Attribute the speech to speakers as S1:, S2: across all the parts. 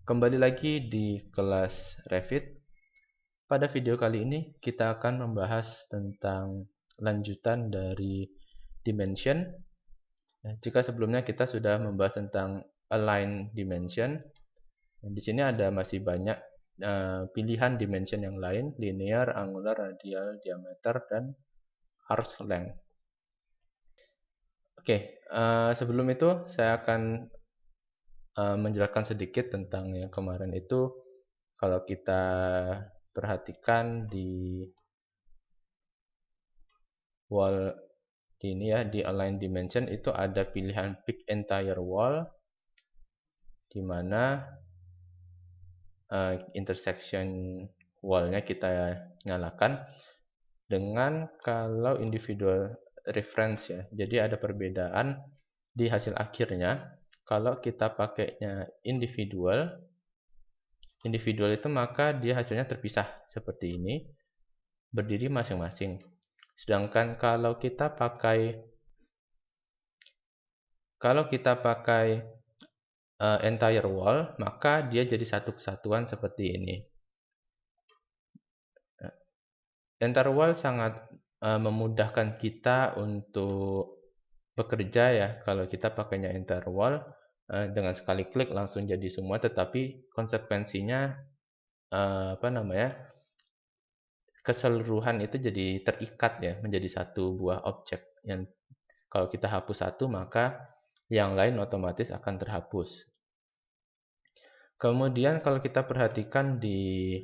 S1: Kembali lagi di kelas Revit. Pada video kali ini kita akan membahas tentang lanjutan dari dimension. Jika sebelumnya kita sudah membahas tentang align dimension, di sini ada masih banyak pilihan dimension yang lain: linear, angular, radial, diameter, dan arc length. Oke, sebelum itu saya akan menjelaskan sedikit tentang yang kemarin itu. Kalau kita perhatikan di wall ini ya, di align dimension itu ada pilihan pick entire wall, di mana intersection wallnya kita nyalakan dengan kalau individual reference ya. Jadi ada perbedaan di hasil akhirnya. Kalau kita pakainya individual itu maka dia hasilnya terpisah seperti ini, berdiri masing-masing. Sedangkan kalau kita pakai entire wall, maka dia jadi satu kesatuan seperti ini. Entire wall sangat memudahkan kita untuk bekerja ya. Kalau kita pakainya entire wall, dengan sekali klik langsung jadi semua, tetapi konsekuensinya keseluruhan itu jadi terikat ya, menjadi satu buah objek. Yang kalau kita hapus satu, maka yang lain otomatis akan terhapus. Kemudian kalau kita perhatikan di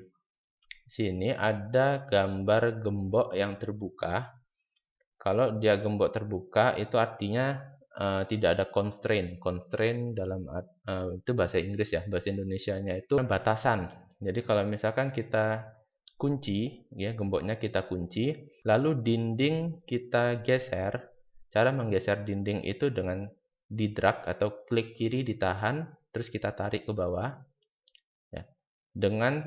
S1: sini ada gambar gembok yang terbuka. Kalau dia gembok terbuka itu artinya tidak ada constraint. Constraint dalam itu bahasa Inggris ya, bahasa Indonesianya itu batasan. Jadi kalau misalkan kita kunci, ya gemboknya kita kunci, lalu dinding kita geser. Cara menggeser dinding itu dengan di drag atau klik kiri ditahan, terus kita tarik ke bawah. Ya. Dengan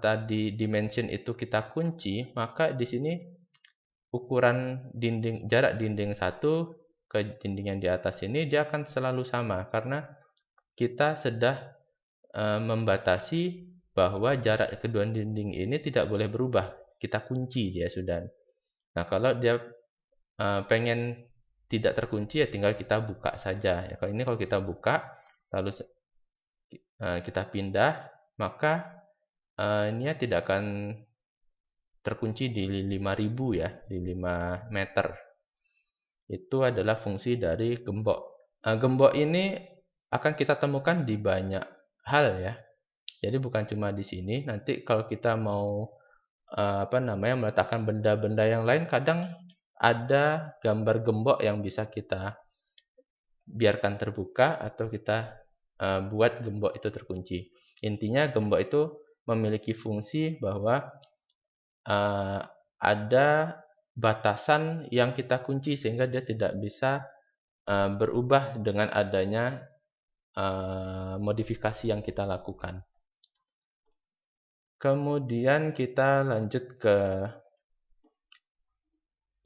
S1: tadi dimension itu kita kunci, maka di sini ukuran jarak dinding satu ke dinding yang di atas ini dia akan selalu sama karena kita sudah membatasi bahwa jarak kedua dinding ini tidak boleh berubah. Kita kunci dia sudah. Nah, kalau dia pengen tidak terkunci ya tinggal kita buka saja. Ya, kalau kita buka lalu kita pindah, maka ini tidak akan terkunci di 5000 ya, di 5 meter. Itu adalah fungsi dari gembok. Gembok ini akan kita temukan di banyak hal ya. Jadi bukan cuma di sini. Nanti kalau kita mau meletakkan benda-benda yang lain, kadang ada gambar gembok yang bisa kita biarkan terbuka atau kita buat gembok itu terkunci. Intinya gembok itu memiliki fungsi bahwa ada batasan yang kita kunci sehingga dia tidak bisa berubah dengan adanya modifikasi yang kita lakukan. Kemudian kita lanjut ke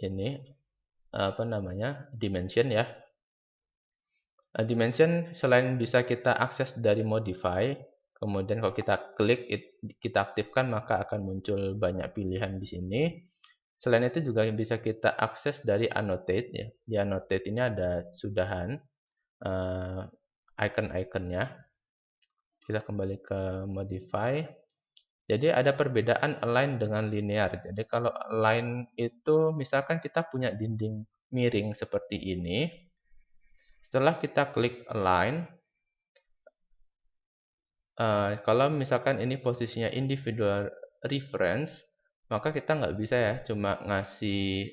S1: ini dimension ya. Dimension selain bisa kita akses dari modify, kemudian kalau kita klik kita aktifkan maka akan muncul banyak pilihan di sini. Selain itu juga bisa kita akses dari annotate ya. Di annotate ini ada sudahan icon-iconnya. Kita kembali ke modify. Jadi ada perbedaan align dengan linear. Jadi kalau align itu misalkan kita punya dinding miring seperti ini. Setelah kita klik align, kalau misalkan ini posisinya individual reference, maka kita nggak bisa ya cuma ngasih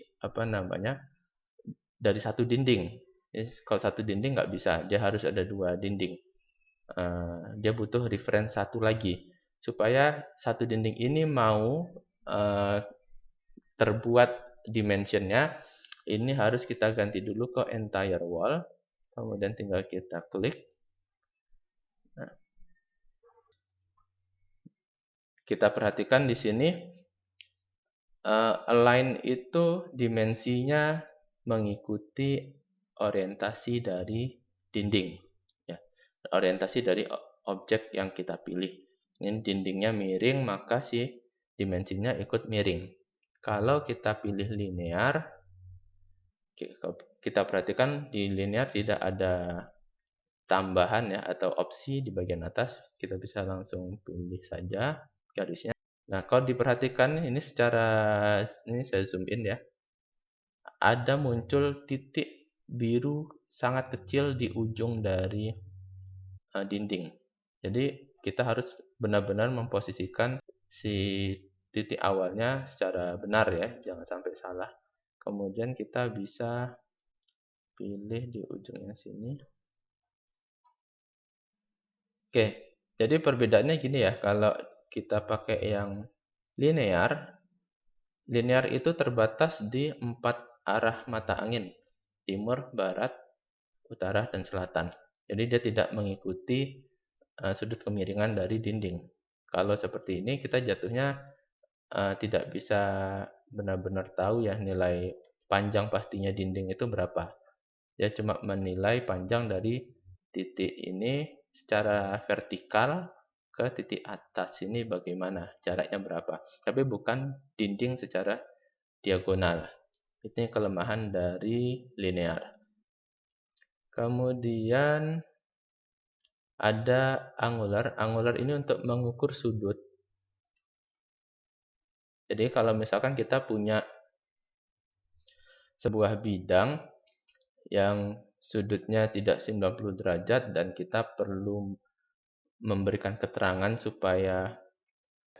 S1: dari satu dinding. Kalau satu dinding nggak bisa, dia harus ada dua dinding. Dia butuh reference satu lagi. Supaya satu dinding ini mau terbuat dimensionnya, ini harus kita ganti dulu ke entire wall. Kemudian tinggal kita klik. Nah, kita perhatikan di sini align itu dimensinya mengikuti orientasi dari dinding, ya. Orientasi dari objek yang kita pilih. Ini dindingnya miring, maka si dimensinya ikut miring. Kalau kita pilih linear, kita perhatikan di linear tidak ada tambahan ya atau opsi di bagian atas. Kita bisa langsung pilih saja garisnya. Nah, kalau diperhatikan ini ini saya zoom in ya. Ada muncul titik biru sangat kecil di ujung dari dinding. Jadi kita harus benar-benar memposisikan si titik awalnya secara benar ya, jangan sampai salah. Kemudian kita bisa pilih di ujungnya sini. Oke, jadi perbedaannya gini ya, kalau kita pakai yang linear, linear itu terbatas di 4 arah mata angin, timur, barat, utara, dan selatan. Jadi dia tidak mengikuti sudut kemiringan dari dinding. Kalau seperti ini kita jatuhnya tidak bisa benar-benar tahu ya nilai panjang pastinya dinding itu berapa. Dia cuma menilai panjang dari titik ini secara vertikal ke titik atas ini bagaimana, jaraknya berapa. Tapi bukan dinding secara diagonal. Ini kelemahan dari linear. Kemudian ada angular. Angular ini untuk mengukur sudut. Jadi kalau misalkan kita punya sebuah bidang yang sudutnya tidak 90 derajat dan kita perlu memberikan keterangan supaya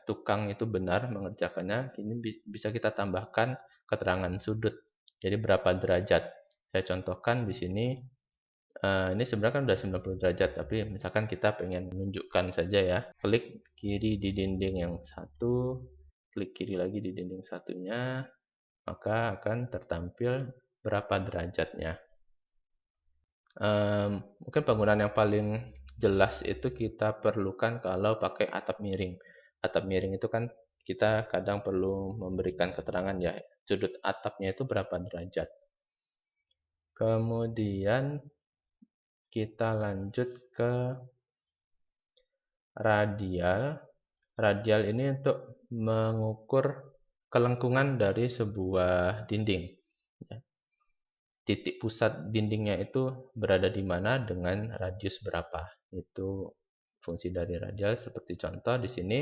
S1: tukang itu benar mengerjakannya, ini bisa kita tambahkan keterangan sudut. Jadi berapa derajat. Saya contohkan di sini. Ini sebenarnya kan udah 90 derajat, tapi misalkan kita pengen menunjukkan saja ya. Klik kiri di dinding yang satu, klik kiri lagi di dinding satunya, maka akan tertampil berapa derajatnya. Mungkin penggunaan yang paling jelas itu kita perlukan kalau pakai atap miring. Atap miring itu kan kita kadang perlu memberikan keterangan ya, sudut atapnya itu berapa derajat. Kemudian kita lanjut ke radial. Radial ini untuk mengukur kelengkungan dari sebuah dinding. Titik pusat dindingnya itu berada di mana dengan radius berapa. Itu fungsi dari radial. Seperti contoh di sini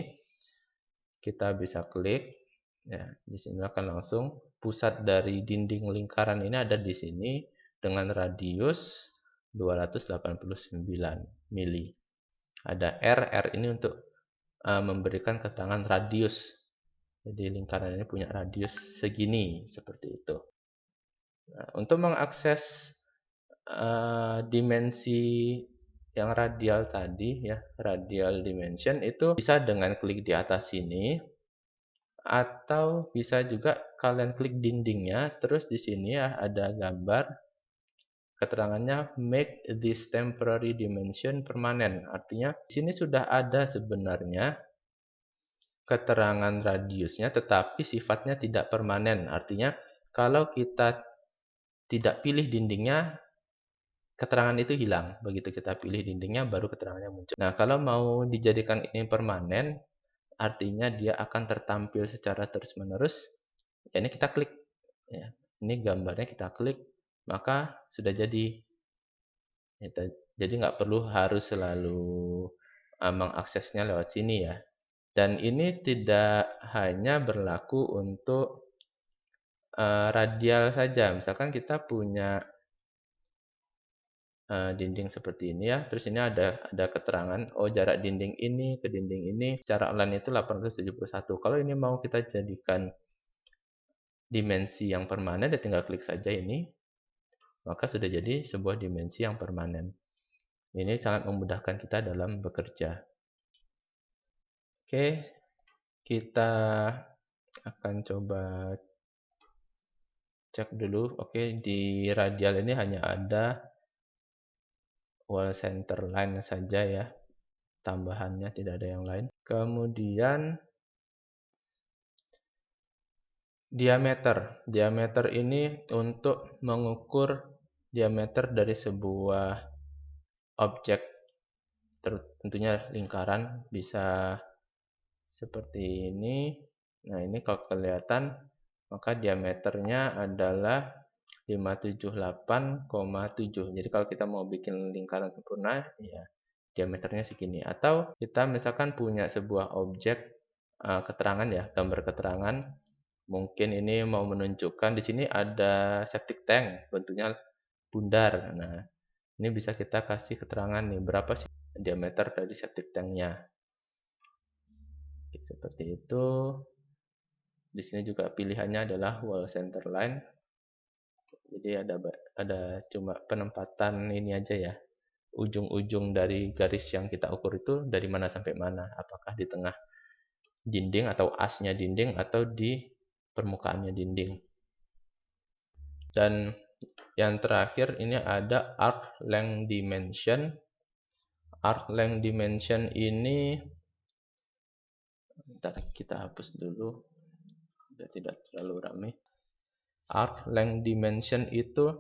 S1: kita bisa klik. Ya, di sini akan langsung pusat dari dinding lingkaran ini ada di sini dengan radius 289 mili. Ada R ini untuk memberikan keterangan radius. Jadi lingkaran ini punya radius segini, seperti itu. Nah, untuk mengakses dimensi yang radial tadi ya, radial dimension itu bisa dengan klik di atas sini, atau bisa juga kalian klik dindingnya, terus di sini ya ada gambar. Keterangannya make this temporary dimension permanent. Artinya di sini sudah ada sebenarnya keterangan radiusnya, tetapi sifatnya tidak permanen. Artinya kalau kita tidak pilih dindingnya, keterangan itu hilang. Begitu kita pilih dindingnya, baru keterangannya muncul. Nah, kalau mau dijadikan ini permanen, artinya dia akan tertampil secara terus-menerus. Ya, ini kita klik. Ya, ini gambarnya kita klik, maka sudah jadi. Jadi nggak perlu harus selalu mengaksesnya lewat sini ya. Dan ini tidak hanya berlaku untuk radial saja. Misalkan kita punya dinding seperti ini ya. Terus ini ada keterangan, oh jarak dinding ini ke dinding ini secara online itu 871. Kalau ini mau kita jadikan dimensi yang permanen, ya tinggal klik saja ini. Maka sudah jadi sebuah dimensi yang permanen. Ini sangat memudahkan kita dalam bekerja. Oke, kita akan coba cek dulu. Oke, di radial ini hanya ada wall center line saja ya. Tambahannya tidak ada yang lain. Kemudian diameter. Diameter ini untuk mengukur diameter dari sebuah objek tentunya lingkaran bisa seperti ini. Nah, ini kalau kelihatan, maka diameternya adalah 578,7. Jadi kalau kita mau bikin lingkaran sempurna, ya diameternya segini. Atau kita misalkan punya sebuah objek keterangan ya, gambar keterangan. Mungkin ini mau menunjukkan di sini ada septic tank, bentuknya bundar. Nah, ini bisa kita kasih keterangan nih, berapa sih diameter dari septic tanknya. Seperti itu. Di sini juga pilihannya adalah wall center line. Jadi ada cuma penempatan ini aja ya. Ujung-ujung dari garis yang kita ukur itu dari mana sampai mana. Apakah di tengah dinding atau asnya dinding atau di permukaannya dinding. Dan yang terakhir ini ada arc length dimension. Arc length dimension ini, bentar kita hapus dulu biar tidak terlalu ramai. Arc length dimension itu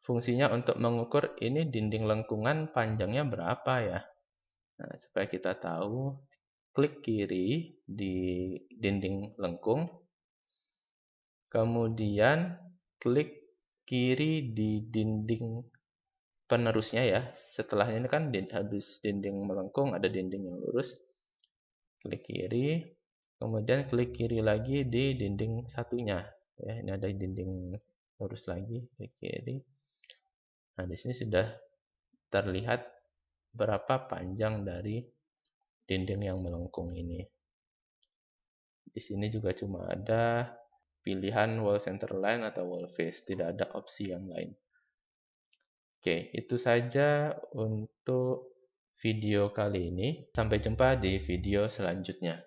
S1: fungsinya untuk mengukur ini dinding lengkungan panjangnya berapa ya. Nah, supaya kita tahu, klik kiri di dinding lengkung, kemudian klik kiri di dinding penerusnya ya. Setelahnya ini kan habis dinding melengkung ada dinding yang lurus. Klik kiri, kemudian klik kiri lagi di dinding satunya. Ya, ini ada dinding lurus lagi, klik kiri. Nah, di sini sudah terlihat berapa panjang dari dinding yang melengkung ini. Di sini juga cuma ada pilihan wall center line atau wall face, tidak ada opsi yang lain. Oke, itu saja untuk video kali ini. Sampai jumpa di video selanjutnya.